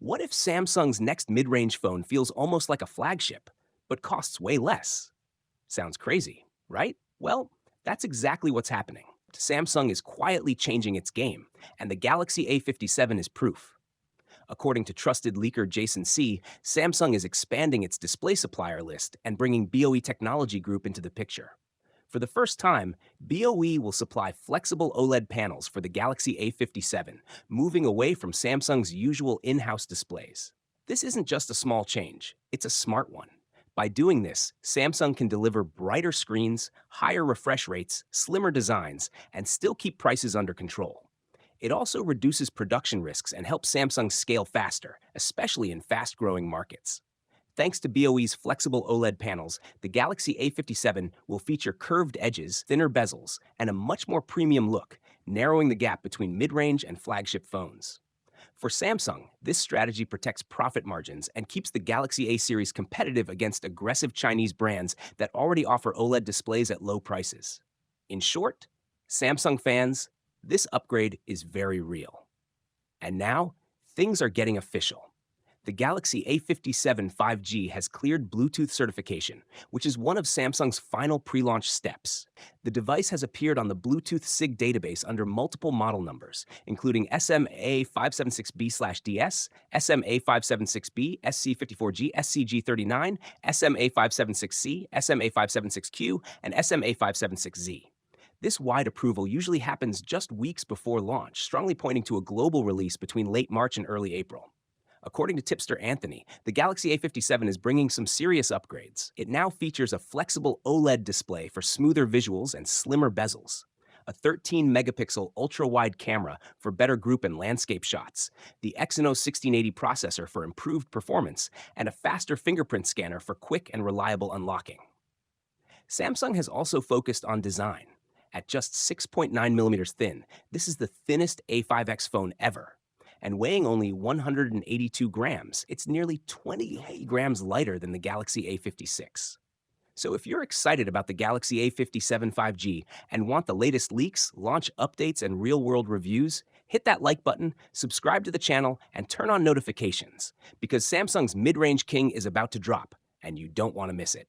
What if Samsung's next mid-range phone feels almost like a flagship, but costs way less? Sounds crazy, right? Well, that's exactly what's happening. Samsung is quietly changing its game, and the Galaxy A57 is proof. According to trusted leaker Jason C., Samsung is expanding its display supplier list and bringing BOE Technology Group into the picture. For the first time, BOE will supply flexible OLED panels for the Galaxy A57, moving away from Samsung's usual in-house displays. This isn't just a small change, it's a smart one. By doing this, Samsung can deliver brighter screens, higher refresh rates, slimmer designs, and still keep prices under control. It also reduces production risks and helps Samsung scale faster, especially in fast-growing markets. Thanks to BOE's flexible OLED panels, the Galaxy A57 will feature curved edges, thinner bezels, and a much more premium look, narrowing the gap between mid-range and flagship phones. For Samsung, this strategy protects profit margins and keeps the Galaxy A series competitive against aggressive Chinese brands that already offer OLED displays at low prices. In short, Samsung fans, this upgrade is very real. And now, things are getting official. The Galaxy A57 5G has cleared Bluetooth certification, which is one of Samsung's final pre-launch steps. The device has appeared on the Bluetooth SIG database under multiple model numbers, including SMA576B/DS, SMA576B, SC54G, SCG39, SMA576C, SMA576Q, and SMA576Z. This wide approval usually happens just weeks before launch, strongly pointing to a global release between late March and early April. According to tipster Anthony, the Galaxy A57 is bringing some serious upgrades. It now features a flexible OLED display for smoother visuals and slimmer bezels, a 13-megapixel ultra-wide camera for better group and landscape shots, the Exynos 1680 processor for improved performance, and a faster fingerprint scanner for quick and reliable unlocking. Samsung has also focused on design. At just 6.9 millimeters thin, this is the thinnest A5X phone ever. And weighing only 182 grams, it's nearly 20 grams lighter than the Galaxy A56. So if you're excited about the Galaxy A57 5G and want the latest leaks, launch updates, and real-world reviews, hit that like button, subscribe to the channel, and turn on notifications, because Samsung's mid-range king is about to drop, and you don't want to miss it.